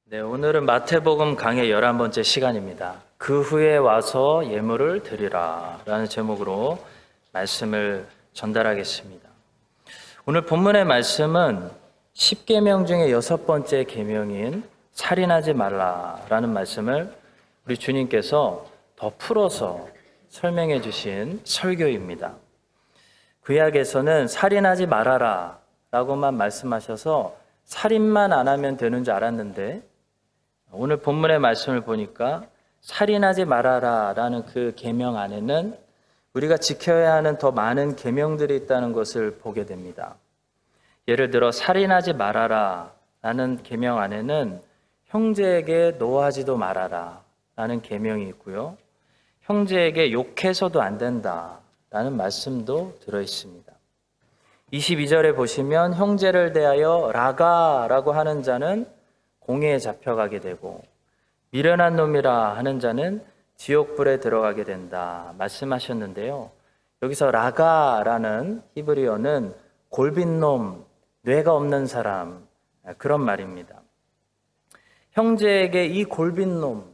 네, 오늘은 마태복음 강의 11번째 시간입니다. 그 후에 와서 예물을 드리라 라는 제목으로 말씀을 전달하겠습니다. 오늘 본문의 말씀은 10계명 중에 6번째 계명인 살인하지 말라라는 말씀을 우리 주님께서 더 풀어서 설명해 주신 설교입니다. 구약에서는 살인하지 말아라 라고만 말씀하셔서 살인만 안 하면 되는 줄 알았는데 오늘 본문의 말씀을 보니까 살인하지 말아라 라는 그 계명 안에는 우리가 지켜야 하는 더 많은 계명들이 있다는 것을 보게 됩니다. 예를 들어 살인하지 말아라 라는 계명 안에는 형제에게 노하지도 말아라 라는 계명이 있고요. 형제에게 욕해서도 안 된다 라는 말씀도 들어있습니다. 22절에 보시면 형제를 대하여 라가라고 하는 자는 공회에 잡혀가게 되고 미련한 놈이라 하는 자는 지옥불에 들어가게 된다 말씀하셨는데요. 여기서 라가라는 히브리어는 골빈 놈, 뇌가 없는 사람 그런 말입니다. 형제에게 이 골빈 놈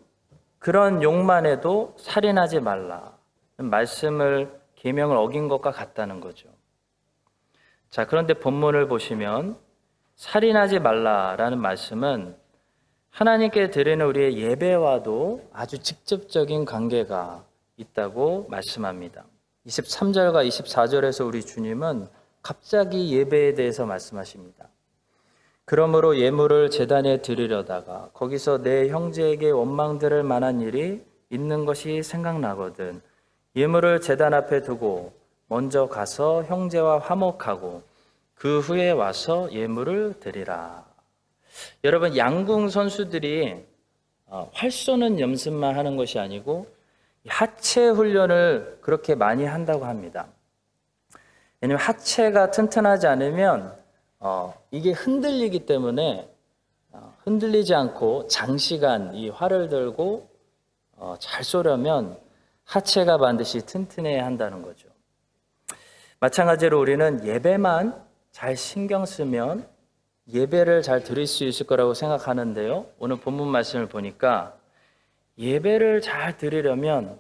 그런 욕만 해도 살인하지 말라 말씀을 계명을 어긴 것과 같다는 거죠. 자, 그런데 본문을 보시면 살인하지 말라라는 말씀은 하나님께 드리는 우리의 예배와도 아주 직접적인 관계가 있다고 말씀합니다. 23절과 24절에서 우리 주님은 갑자기 예배에 대해서 말씀하십니다. 그러므로 예물을 제단에 드리려다가 거기서 내 형제에게 원망 들을 만한 일이 있는 것이 생각나거든 예물을 제단 앞에 두고 먼저 가서 형제와 화목하고 그 후에 와서 예물을 드리라. 여러분, 양궁 선수들이 활 쏘는 연습만 하는 것이 아니고 하체 훈련을 그렇게 많이 한다고 합니다. 왜냐하면 하체가 튼튼하지 않으면 이게 흔들리기 때문에 흔들리지 않고 장시간 이 활을 들고 잘 쏘려면 하체가 반드시 튼튼해야 한다는 거죠. 마찬가지로 우리는 예배만 잘 신경 쓰면 예배를 잘 드릴 수 있을 거라고 생각하는데요. 오늘 본문 말씀을 보니까 예배를 잘 드리려면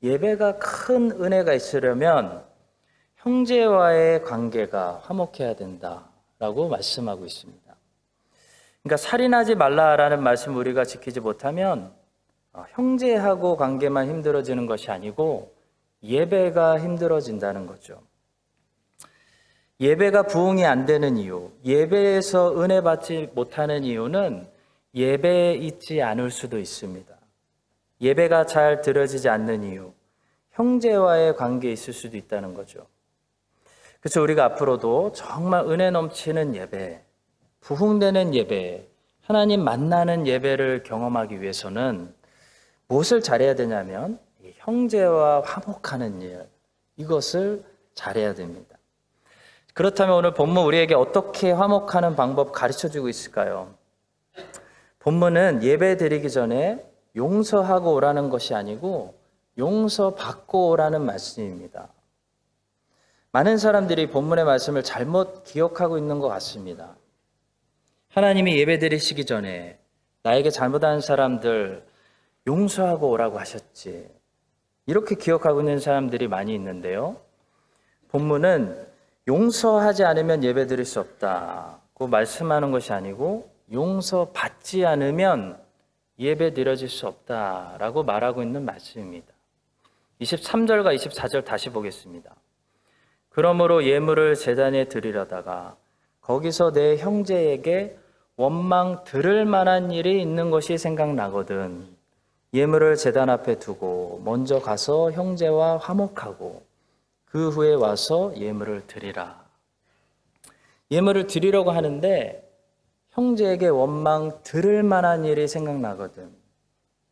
예배가 큰 은혜가 있으려면 형제와의 관계가 화목해야 된다라고 말씀하고 있습니다. 그러니까 살인하지 말라라는 말씀 우리가 지키지 못하면 형제하고 관계만 힘들어지는 것이 아니고 예배가 힘들어진다는 거죠. 예배가 부응이 안 되는 이유, 예배에서 은혜 받지 못하는 이유는 예배에 있지 않을 수도 있습니다. 예배가 잘 드려지지 않는 이유, 형제와의 관계에 있을 수도 있다는 거죠. 그래서 우리가 앞으로도 정말 은혜 넘치는 예배, 부흥되는 예배, 하나님 만나는 예배를 경험하기 위해서는 무엇을 잘해야 되냐면 형제와 화목하는 일, 이것을 잘해야 됩니다. 그렇다면 오늘 본문 우리에게 어떻게 화목하는 방법 가르쳐주고 있을까요? 본문은 예배 드리기 전에 용서하고 오라는 것이 아니고 용서받고 오라는 말씀입니다. 많은 사람들이 본문의 말씀을 잘못 기억하고 있는 것 같습니다. 하나님이 예배 드리시기 전에 나에게 잘못한 사람들 용서하고 오라고 하셨지. 이렇게 기억하고 있는 사람들이 많이 있는데요. 본문은 용서하지 않으면 예배 드릴 수 없다고 말씀하는 것이 아니고 용서받지 않으면 예배 드려질 수 없다라고 말하고 있는 말씀입니다. 23절과 24절 다시 보겠습니다. 그러므로 예물을 제단에 드리려다가 거기서 내 형제에게 원망 들을 만한 일이 있는 것이 생각나거든 예물을 제단 앞에 두고 먼저 가서 형제와 화목하고 그 후에 와서 예물을 드리라. 예물을 드리려고 하는데 형제에게 원망 들을 만한 일이 생각나거든.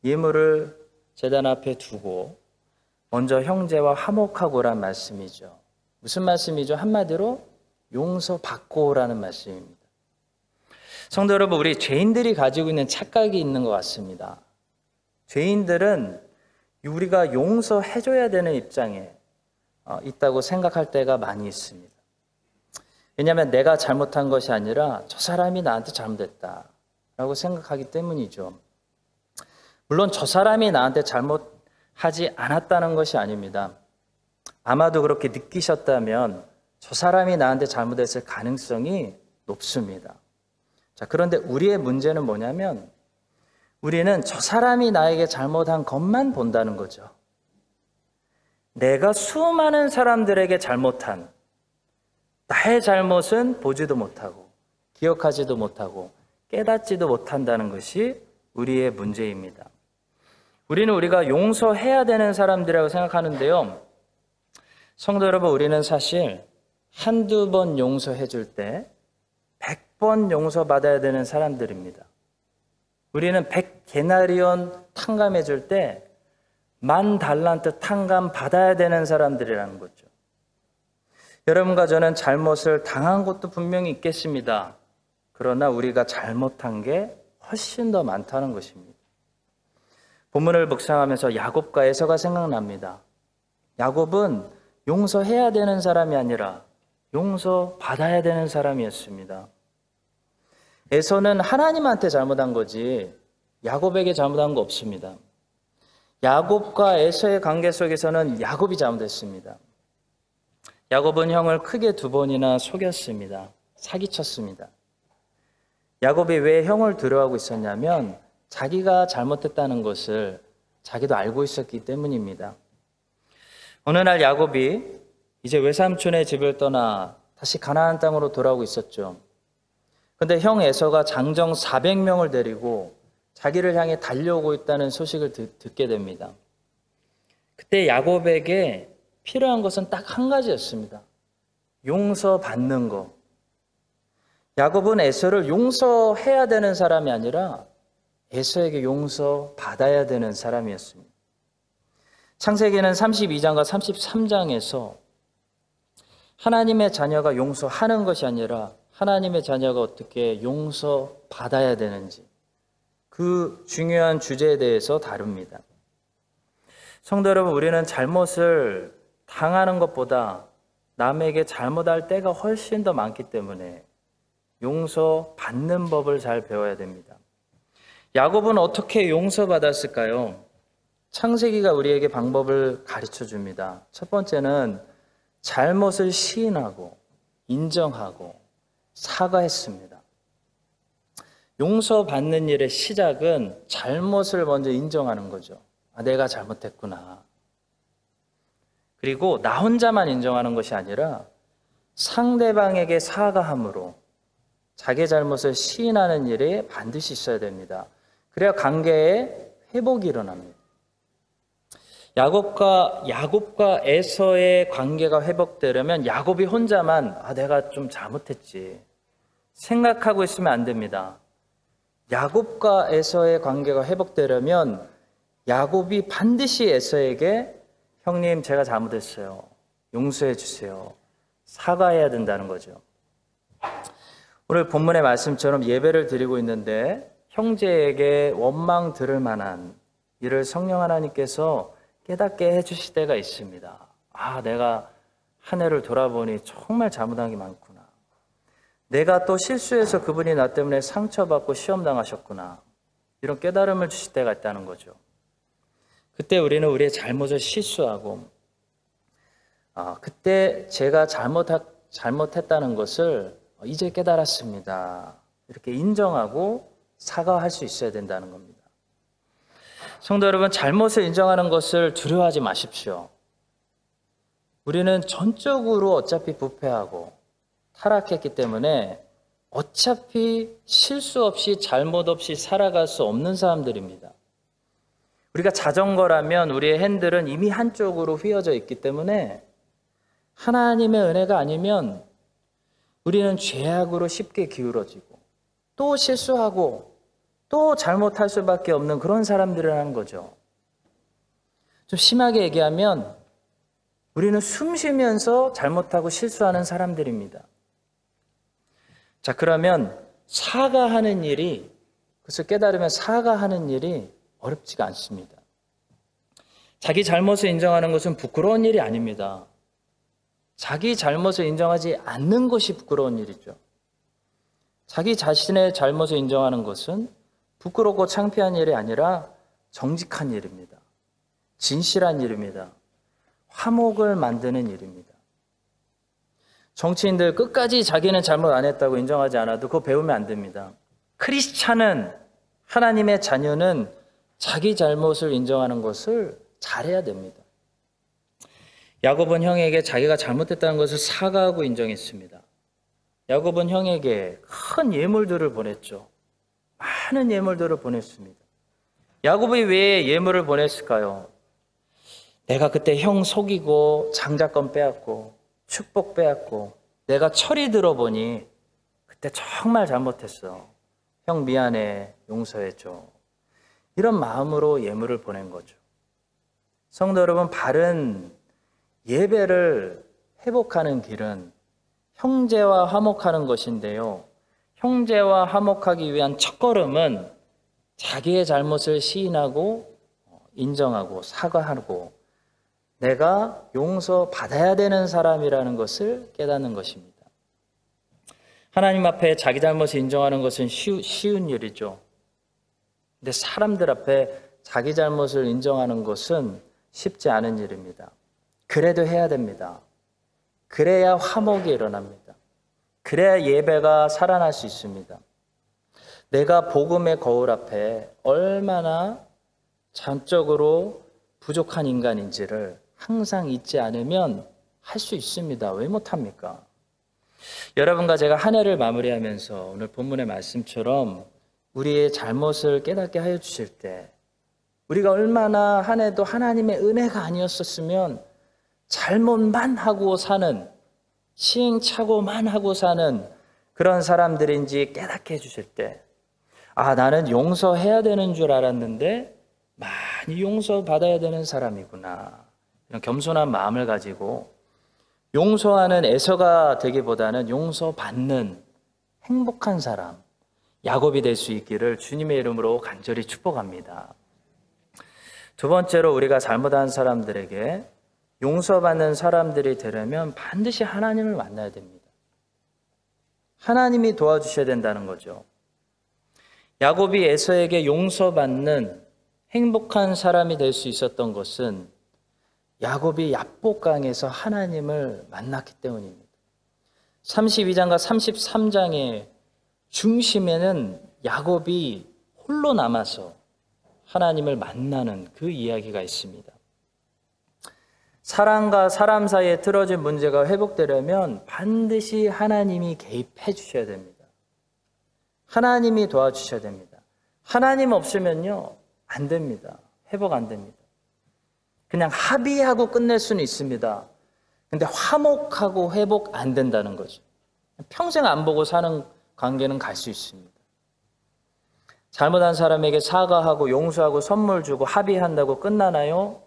예물을 제단 앞에 두고 먼저 형제와 화목하고란 말씀이죠. 무슨 말씀이죠? 한마디로 용서받고 오라는 말씀입니다. 성도 여러분, 우리 죄인들이 가지고 있는 착각이 있는 것 같습니다. 죄인들은 우리가 용서해줘야 되는 입장에 있다고 생각할 때가 많이 있습니다. 왜냐하면 내가 잘못한 것이 아니라 저 사람이 나한테 잘못했다. 라고 생각하기 때문이죠. 물론 저 사람이 나한테 잘못하지 않았다는 것이 아닙니다. 아마도 그렇게 느끼셨다면 저 사람이 나한테 잘못했을 가능성이 높습니다. 자, 그런데 우리의 문제는 뭐냐면 우리는 저 사람이 나에게 잘못한 것만 본다는 거죠. 내가 수많은 사람들에게 잘못한 나의 잘못은 보지도 못하고 기억하지도 못하고 깨닫지도 못한다는 것이 우리의 문제입니다. 우리는 우리가 용서해야 되는 사람들이라고 생각하는데요. 성도 여러분, 우리는 사실 한두 번 용서해 줄 때 100번 용서받아야 되는 사람들입니다. 우리는 100데나리온 탕감해 줄 때 10,000달란트 탕감 받아야 되는 사람들이라는 거죠. 여러분과 저는 잘못을 당한 것도 분명히 있겠습니다. 그러나 우리가 잘못한 게 훨씬 더 많다는 것입니다. 본문을 묵상하면서 야곱과 에서가 생각납니다. 야곱은 용서해야 되는 사람이 아니라 용서받아야 되는 사람이었습니다. 에서는 하나님한테 잘못한 거지 야곱에게 잘못한 거 없습니다. 야곱과 에서의 관계 속에서는 야곱이 잘못했습니다. 야곱은 형을 크게 2번이나 속였습니다. 사기쳤습니다. 야곱이 왜 형을 두려워하고 있었냐면 자기가 잘못했다는 것을 자기도 알고 있었기 때문입니다. 어느 날 야곱이 이제 외삼촌의 집을 떠나 다시 가나안 땅으로 돌아오고 있었죠. 그런데 형 에서가 장정 400명을 데리고 자기를 향해 달려오고 있다는 소식을 듣게 됩니다. 그때 야곱에게 필요한 것은 딱 한 가지였습니다. 용서받는 것. 야곱은 에서를 용서해야 되는 사람이 아니라 에서에게 용서받아야 되는 사람이었습니다. 창세기는 32장과 33장에서 하나님의 자녀가 용서하는 것이 아니라 하나님의 자녀가 어떻게 용서받아야 되는지 그 중요한 주제에 대해서 다룹니다. 성도 여러분, 우리는 잘못을 당하는 것보다 남에게 잘못할 때가 훨씬 더 많기 때문에 용서받는 법을 잘 배워야 됩니다. 야곱은 어떻게 용서받았을까요? 창세기가 우리에게 방법을 가르쳐 줍니다. 첫 번째는 잘못을 시인하고 인정하고 사과했습니다. 용서받는 일의 시작은 잘못을 먼저 인정하는 거죠. 내가 잘못했구나. 그리고 나 혼자만 인정하는 것이 아니라 상대방에게 사과함으로 자기 잘못을 시인하는 일이 반드시 있어야 됩니다. 그래야 관계에 회복이 일어납니다. 야곱과 에서의 관계가 회복되려면 야곱이 혼자만 내가 좀 잘못했지 생각하고 있으면 안 됩니다. 야곱과 에서의 관계가 회복되려면 야곱이 반드시 에서에게 형님 제가 잘못했어요. 용서해 주세요. 사과해야 된다는 거죠. 오늘 본문의 말씀처럼 예배를 드리고 있는데 형제에게 원망 들을 만한 일을 성령 하나님께서 깨닫게 해주실 때가 있습니다. 내가 한 해를 돌아보니 정말 잘못한 게 많구나. 내가 또 실수해서 그분이 나 때문에 상처받고 시험당하셨구나. 이런 깨달음을 주실 때가 있다는 거죠. 그때 우리는 우리의 잘못을 실수하고 그때 제가 잘못했다는 것을 이제 깨달았습니다. 이렇게 인정하고 사과할 수 있어야 된다는 겁니다. 성도 여러분, 잘못을 인정하는 것을 두려워하지 마십시오. 우리는 전적으로 어차피 부패하고 타락했기 때문에 어차피 실수 없이 잘못 없이 살아갈 수 없는 사람들입니다. 우리가 자전거라면 우리의 핸들은 이미 한쪽으로 휘어져 있기 때문에 하나님의 은혜가 아니면 우리는 죄악으로 쉽게 기울어지고 또 실수하고 또 잘못할 수밖에 없는 그런 사람들이라는 거죠. 좀 심하게 얘기하면 우리는 숨 쉬면서 잘못하고 실수하는 사람들입니다. 자, 그러면 사과하는 일이, 그것을 깨달으면 사과하는 일이 어렵지가 않습니다. 자기 잘못을 인정하는 것은 부끄러운 일이 아닙니다. 자기 잘못을 인정하지 않는 것이 부끄러운 일이죠. 자기 자신의 잘못을 인정하는 것은 부끄럽고 창피한 일이 아니라 정직한 일입니다. 진실한 일입니다. 화목을 만드는 일입니다. 정치인들 끝까지 자기는 잘못 안 했다고 인정하지 않아도 그거 배우면 안 됩니다. 크리스찬은, 하나님의 자녀는 자기 잘못을 인정하는 것을 잘해야 됩니다. 야곱은 형에게 자기가 잘못했다는 것을 사과하고 인정했습니다. 야곱은 형에게 큰 예물들을 보냈죠. 많은 예물들을 보냈습니다. 야곱이 왜 예물을 보냈을까요? 내가 그때 형 속이고 장자권 빼앗고 축복 빼앗고 내가 철이 들어보니 그때 정말 잘못했어. 형 미안해, 용서해줘. 이런 마음으로 예물을 보낸 거죠. 성도 여러분, 바른 예배를 회복하는 길은 형제와 화목하는 것인데요. 형제와 화목하기 위한 첫걸음은 자기의 잘못을 시인하고 인정하고 사과하고 내가 용서받아야 되는 사람이라는 것을 깨닫는 것입니다. 하나님 앞에 자기 잘못을 인정하는 것은 쉬운 일이죠. 근데 사람들 앞에 자기 잘못을 인정하는 것은 쉽지 않은 일입니다. 그래도 해야 됩니다. 그래야 화목이 일어납니다. 그래야 예배가 살아날 수 있습니다. 내가 복음의 거울 앞에 얼마나 전적으로 부족한 인간인지를 항상 잊지 않으면 할 수 있습니다. 왜 못합니까? 여러분과 제가 한 해를 마무리하면서 오늘 본문의 말씀처럼 우리의 잘못을 깨닫게 하여 주실 때 우리가 얼마나 한 해도 하나님의 은혜가 아니었었으면 잘못만 하고 사는, 시행착오만 하고 사는 그런 사람들인지 깨닫게 해주실 때, 아, 나는 용서해야 되는 줄 알았는데 많이 용서받아야 되는 사람이구나. 이런 겸손한 마음을 가지고 용서하는 에서가 되기보다는 용서받는 행복한 사람, 야곱이 될 수 있기를 주님의 이름으로 간절히 축복합니다. 두 번째로 우리가 잘못한 사람들에게 용서받는 사람들이 되려면 반드시 하나님을 만나야 됩니다. 하나님이 도와주셔야 된다는 거죠. 야곱이 에서에게 용서받는 행복한 사람이 될 수 있었던 것은 야곱이 야복강에서 하나님을 만났기 때문입니다. 32장과 33장의 중심에는 야곱이 홀로 남아서 하나님을 만나는 그 이야기가 있습니다. 사람과 사람 사이에 틀어진 문제가 회복되려면 반드시 하나님이 개입해 주셔야 됩니다. 하나님이 도와주셔야 됩니다. 하나님 없으면요, 안 됩니다. 회복 안 됩니다. 그냥 합의하고 끝낼 수는 있습니다. 근데 화목하고 회복 안 된다는 거죠. 평생 안 보고 사는 관계는 갈 수 있습니다. 잘못한 사람에게 사과하고 용서하고 선물 주고 합의한다고 끝나나요?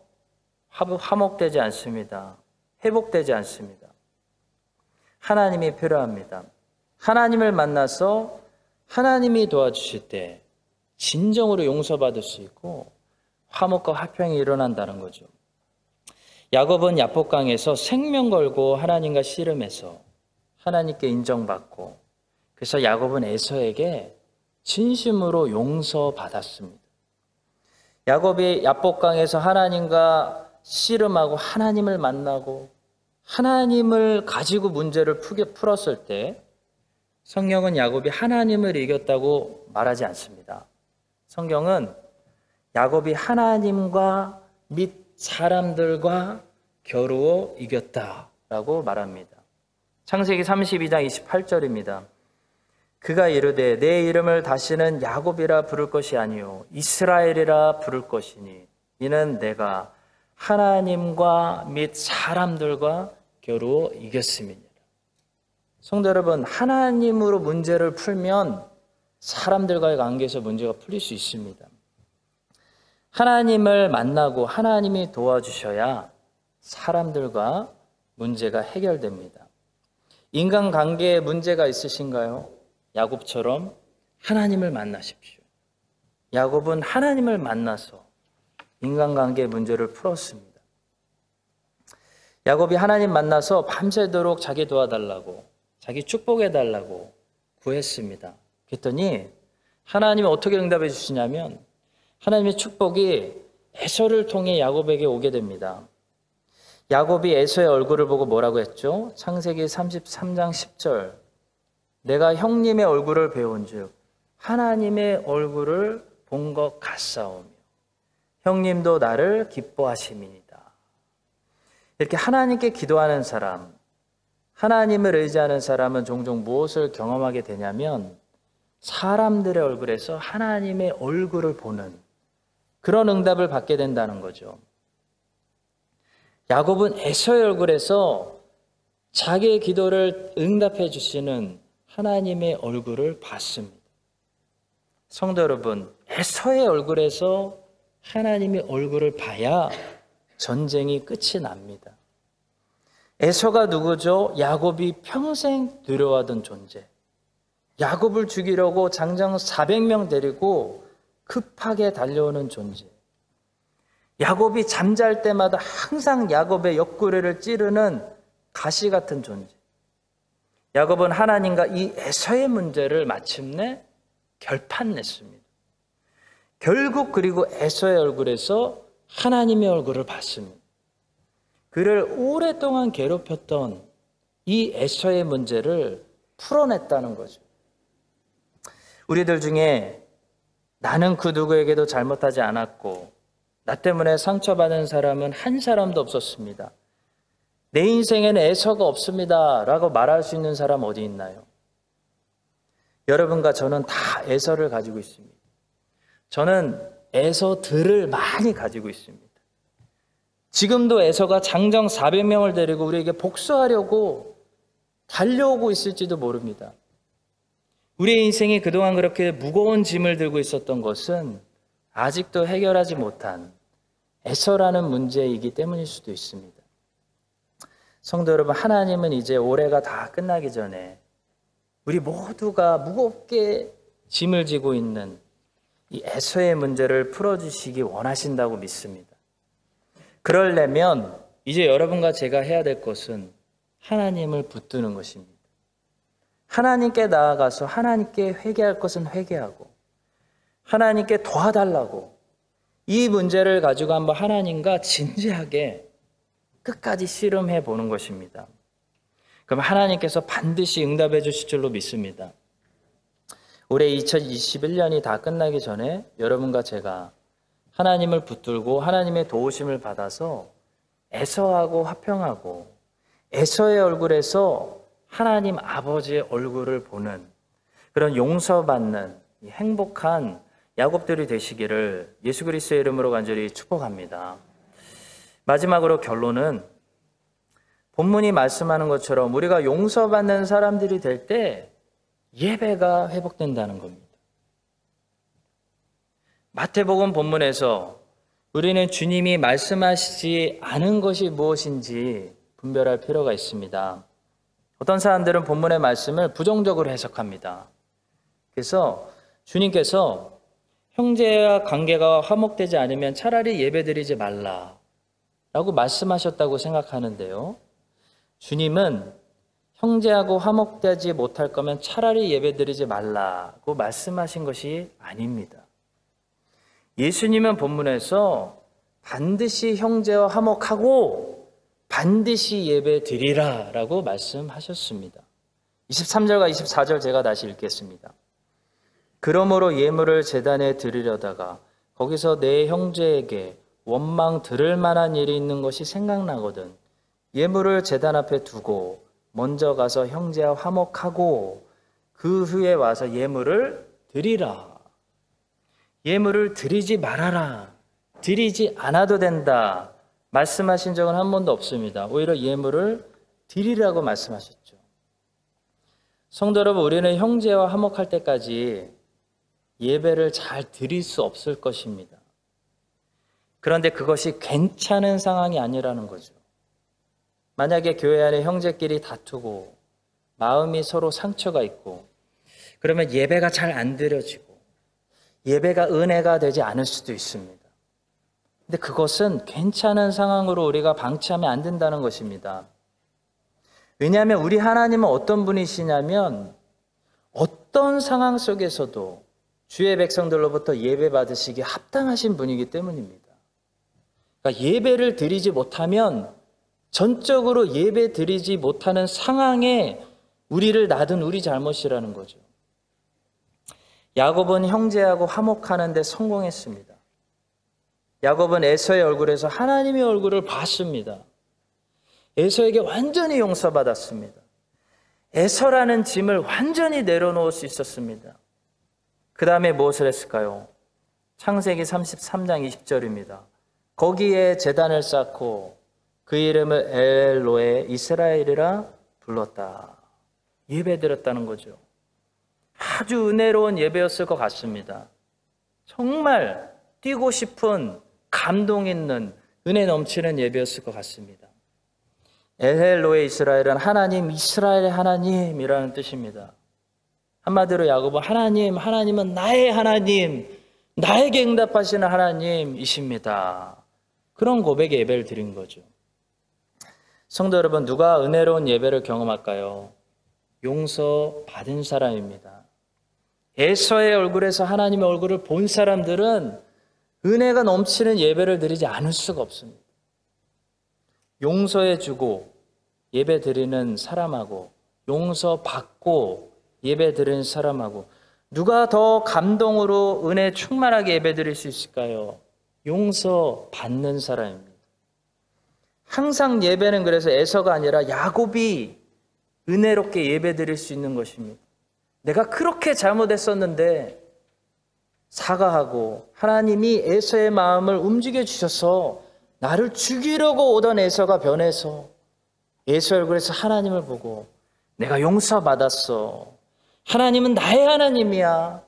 화목되지 않습니다. 회복되지 않습니다. 하나님이 필요합니다. 하나님을 만나서 하나님이 도와주실 때 진정으로 용서받을 수 있고 화목과 화평이 일어난다는 거죠. 야곱은 야복강에서 생명 걸고 하나님과 씨름해서 하나님께 인정받고, 그래서 야곱은 에서에게 진심으로 용서받았습니다. 야곱이 야복강에서 하나님과 씨름하고 하나님을 만나고 하나님을 가지고 문제를 풀었을 때 성경은 야곱이 하나님을 이겼다고 말하지 않습니다. 성경은 야곱이 하나님과 및 사람들과 겨루어 이겼다라고 말합니다. 창세기 32장 28절입니다. 그가 이르되 내 이름을 다시는 야곱이라 부를 것이 아니요 이스라엘이라 부를 것이니 이는 내가 하나님과 및 사람들과 겨루어 이겼음이니라. 성도 여러분, 하나님으로 문제를 풀면 사람들과의 관계에서 문제가 풀릴 수 있습니다. 하나님을 만나고 하나님이 도와주셔야 사람들과 문제가 해결됩니다. 인간관계에 문제가 있으신가요? 야곱처럼 하나님을 만나십시오. 야곱은 하나님을 만나서 인간관계의 문제를 풀었습니다. 야곱이 하나님 만나서 밤새도록 자기 도와달라고, 자기 축복해달라고 구했습니다. 그랬더니 하나님이 어떻게 응답해 주시냐면 하나님의 축복이 에서를 통해 야곱에게 오게 됩니다. 야곱이 에서의 얼굴을 보고 뭐라고 했죠? 창세기 33장 10절. 내가 형님의 얼굴을 배운즉 하나님의 얼굴을 본 것 같사오며 형님도 나를 기뻐하심이니이다. 이렇게 하나님께 기도하는 사람, 하나님을 의지하는 사람은 종종 무엇을 경험하게 되냐면 사람들의 얼굴에서 하나님의 얼굴을 보는 그런 응답을 받게 된다는 거죠. 야곱은 에서의 얼굴에서 자기의 기도를 응답해 주시는 하나님의 얼굴을 봤습니다. 성도 여러분, 에서의 얼굴에서 하나님의 얼굴을 봐야 전쟁이 끝이 납니다. 에서가 누구죠? 야곱이 평생 두려워하던 존재. 야곱을 죽이려고 장정 400명 데리고 급하게 달려오는 존재. 야곱이 잠잘 때마다 항상 야곱의 옆구리를 찌르는 가시 같은 존재. 야곱은 하나님과 이 에서의 문제를 마침내 결판냈습니다. 결국 그리고 에서의 얼굴에서 하나님의 얼굴을 봤습니다. 그를 오랫동안 괴롭혔던 이 에서의 문제를 풀어냈다는 거죠. 우리들 중에 나는 그 누구에게도 잘못하지 않았고 나 때문에 상처받은 사람은 한 사람도 없었습니다. 내 인생에는 에서가 없습니다 라고 말할 수 있는 사람 어디 있나요? 여러분과 저는 다 에서를 가지고 있습니다. 저는 에서들을 많이 가지고 있습니다. 지금도 에서가 장정 400명을 데리고 우리에게 복수하려고 달려오고 있을지도 모릅니다. 우리의 인생이 그동안 그렇게 무거운 짐을 들고 있었던 것은 아직도 해결하지 못한 에서라는 문제이기 때문일 수도 있습니다. 성도 여러분, 하나님은 이제 올해가 다 끝나기 전에 우리 모두가 무겁게 짐을 지고 있는 이 에서의 문제를 풀어주시기 원하신다고 믿습니다. 그러려면 이제 여러분과 제가 해야 될 것은 하나님을 붙드는 것입니다. 하나님께 나아가서 하나님께 회개할 것은 회개하고 하나님께 도와달라고 이 문제를 가지고 한번 하나님과 진지하게 끝까지 씨름해 보는 것입니다. 그럼 하나님께서 반드시 응답해 주실 줄로 믿습니다. 올해 2021년이 다 끝나기 전에 여러분과 제가 하나님을 붙들고 하나님의 도우심을 받아서 에서하고 화평하고 에서의 얼굴에서 하나님 아버지의 얼굴을 보는 그런 용서받는 행복한 야곱들이 되시기를 예수 그리스도의 이름으로 간절히 축복합니다. 마지막으로 결론은 본문이 말씀하는 것처럼 우리가 용서받는 사람들이 될 때 예배가 회복된다는 겁니다. 마태복음 본문에서 우리는 주님이 말씀하시지 않은 것이 무엇인지 분별할 필요가 있습니다. 어떤 사람들은 본문의 말씀을 부정적으로 해석합니다. 그래서 주님께서 형제와 관계가 화목되지 않으면 차라리 예배드리지 말라라고 말씀하셨다고 생각하는데요. 주님은 형제하고 화목되지 못할 거면 차라리 예배드리지 말라고 말씀하신 것이 아닙니다. 예수님은 본문에서 반드시 형제와 화목하고 반드시 예배드리라 라고 말씀하셨습니다. 23절과 24절 제가 다시 읽겠습니다. 그러므로 예물을 제단에 드리려다가 거기서 내 형제에게 원망 들을 만한 일이 있는 것이 생각나거든 예물을 제단 앞에 두고 먼저 가서 형제와 화목하고 그 후에 와서 예물을 드리라. 예물을 드리지 말아라. 드리지 않아도 된다. 말씀하신 적은 한 번도 없습니다. 오히려 예물을 드리라고 말씀하셨죠. 성도 여러분, 우리는 형제와 화목할 때까지 예배를 잘 드릴 수 없을 것입니다. 그런데 그것이 괜찮은 상황이 아니라는 거죠. 만약에 교회 안에 형제끼리 다투고 마음이 서로 상처가 있고 그러면 예배가 잘 안 드려지고 예배가 은혜가 되지 않을 수도 있습니다. 근데 그것은 괜찮은 상황으로 우리가 방치하면 안 된다는 것입니다. 왜냐하면 우리 하나님은 어떤 분이시냐면 어떤 상황 속에서도 주의 백성들로부터 예배 받으시기 합당하신 분이기 때문입니다. 그러니까 예배를 드리지 못하면 전적으로 예배 드리지 못하는 상황에 우리를 놔둔 우리 잘못이라는 거죠. 야곱은 형제하고 화목하는 데 성공했습니다. 야곱은 에서의 얼굴에서 하나님의 얼굴을 봤습니다. 에서에게 완전히 용서받았습니다. 에서라는 짐을 완전히 내려놓을 수 있었습니다. 그 다음에 무엇을 했을까요? 창세기 33장 20절입니다. 거기에 제단을 쌓고 그 이름을 엘로에 이스라엘이라 불렀다. 예배드렸다는 거죠. 아주 은혜로운 예배였을 것 같습니다. 정말 뛰고 싶은 감동 있는 은혜 넘치는 예배였을 것 같습니다. 엘로에 이스라엘은 하나님, 이스라엘의 하나님이라는 뜻입니다. 한마디로 야곱은 하나님은 나의 하나님, 나에게 응답하시는 하나님이십니다. 그런 고백의 예배를 드린 거죠. 성도 여러분, 누가 은혜로운 예배를 경험할까요? 용서받은 사람입니다. 에서의 얼굴에서 하나님의 얼굴을 본 사람들은 은혜가 넘치는 예배를 드리지 않을 수가 없습니다. 용서해주고 예배 드리는 사람하고 용서받고 예배 드리는 사람하고 누가 더 감동으로 은혜 충만하게 예배 드릴 수 있을까요? 용서받는 사람입니다. 항상 예배는 그래서 에서가 아니라 야곱이 은혜롭게 예배 드릴 수 있는 것입니다. 내가 그렇게 잘못했었는데 사과하고 하나님이 에서의 마음을 움직여 주셔서 나를 죽이려고 오던 에서가 변해서 에서 얼굴에서 하나님을 보고 내가 용서받았어. 하나님은 나의 하나님이야.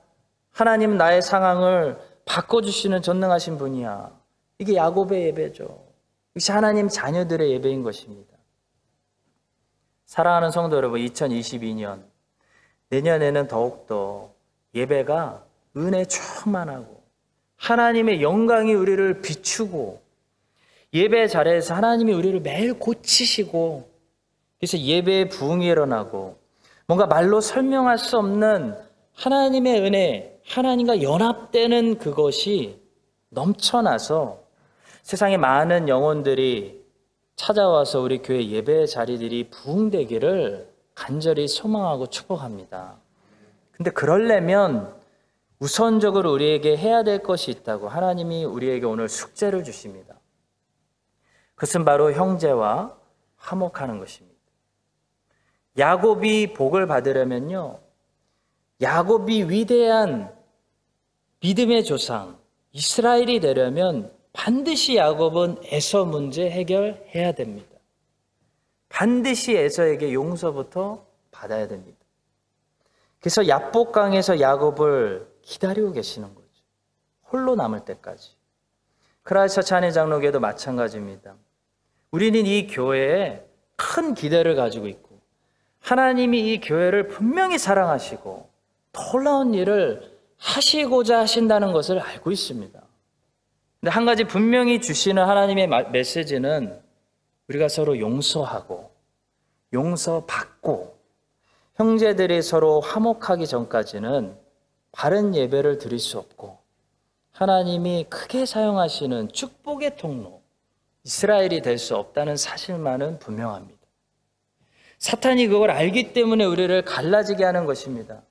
하나님은 나의 상황을 바꿔주시는 전능하신 분이야. 이게 야곱의 예배죠. 이것이 하나님 자녀들의 예배인 것입니다. 사랑하는 성도 여러분, 2022년 내년에는 더욱더 예배가 은혜 충만하고 하나님의 영광이 우리를 비추고 예배 자리에서 하나님이 우리를 매일 고치시고 그래서 예배의 부흥이 일어나고 뭔가 말로 설명할 수 없는 하나님의 은혜, 하나님과 연합되는 그것이 넘쳐나서 세상에 많은 영혼들이 찾아와서 우리 교회 예배 자리들이 부흥되기를 간절히 소망하고 축복합니다. 근데 그러려면 우선적으로 우리에게 해야 될 것이 있다고 하나님이 우리에게 오늘 숙제를 주십니다. 그것은 바로 형제와 화목하는 것입니다. 야곱이 복을 받으려면요, 야곱이 위대한 믿음의 조상 이스라엘이 되려면 반드시 야곱은 에서 문제 해결해야 됩니다. 반드시 에서에게 용서부터 받아야 됩니다. 그래서 야복강에서 야곱을 기다리고 계시는 거죠. 홀로 남을 때까지. 크라이스트 찬의 장로교회도 마찬가지입니다. 우리는 이 교회에 큰 기대를 가지고 있고 하나님이 이 교회를 분명히 사랑하시고 놀라운 일을 하시고자 하신다는 것을 알고 있습니다. 근데 한 가지 분명히 주시는 하나님의 메시지는 우리가 서로 용서하고 용서받고 형제들이 서로 화목하기 전까지는 바른 예배를 드릴 수 없고 하나님이 크게 사용하시는 축복의 통로 이스라엘이 될 수 없다는 사실만은 분명합니다. 사탄이 그걸 알기 때문에 우리를 갈라지게 하는 것입니다.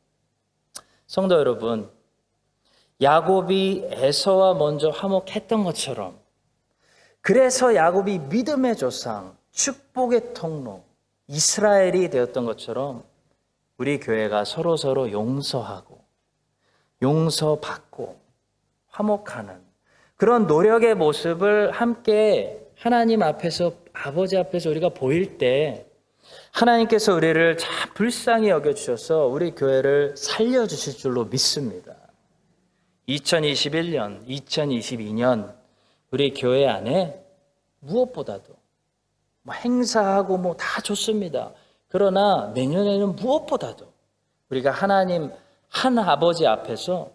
성도 여러분, 야곱이 에서와 먼저 화목했던 것처럼 그래서 야곱이 믿음의 조상, 축복의 통로, 이스라엘이 되었던 것처럼 우리 교회가 서로 용서하고 용서받고 화목하는 그런 노력의 모습을 함께 하나님 앞에서 아버지 앞에서 우리가 보일 때 하나님께서 우리를 참 불쌍히 여겨주셔서 우리 교회를 살려주실 줄로 믿습니다. 2021년, 2022년 우리 교회 안에 무엇보다도 행사하고 다 좋습니다. 그러나 내년에는 무엇보다도 우리가 하나님 한 아버지 앞에서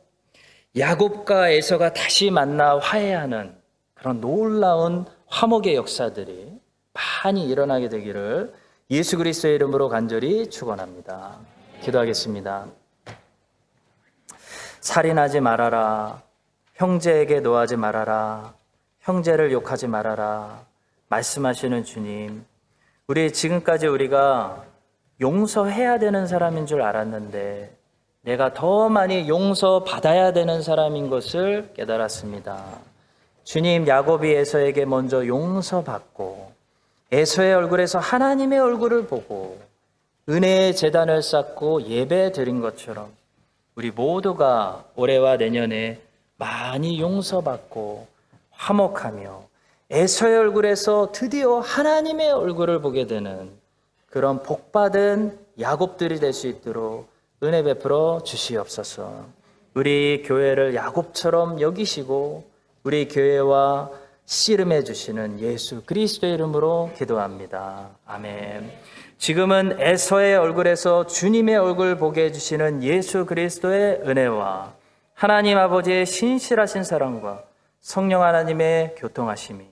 야곱과 에서가 다시 만나 화해하는 그런 놀라운 화목의 역사들이 많이 일어나게 되기를 예수 그리스도의 이름으로 간절히 축원합니다. 기도하겠습니다. 살인하지 말아라, 형제에게 노하지 말아라, 형제를 욕하지 말아라 말씀하시는 주님, 우리 지금까지 우리가 용서해야 되는 사람인 줄 알았는데 내가 더 많이 용서받아야 되는 사람인 것을 깨달았습니다. 주님, 야곱이 에서에게 먼저 용서받고 에서의 얼굴에서 하나님의 얼굴을 보고 은혜의 제단을 쌓고 예배 드린 것처럼 우리 모두가 올해와 내년에 많이 용서받고 화목하며 에서의 얼굴에서 드디어 하나님의 얼굴을 보게 되는 그런 복받은 야곱들이 될 수 있도록 은혜 베풀어 주시옵소서. 우리 교회를 야곱처럼 여기시고 우리 교회와 씨름해 주시는 예수 그리스도의 이름으로 기도합니다. 아멘. 지금은 에서의 얼굴에서 주님의 얼굴 보게 해주시는 예수 그리스도의 은혜와 하나님 아버지의 신실하신 사랑과 성령 하나님의 교통하심이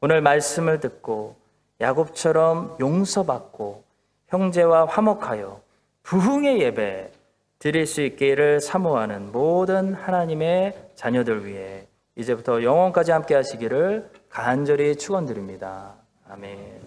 오늘 말씀을 듣고 야곱처럼 용서받고 형제와 화목하여 부흥의 예배 드릴 수 있기를 사모하는 모든 하나님의 자녀들 위해 이제부터 영원까지 함께 하시기를 간절히 축원드립니다. 아멘.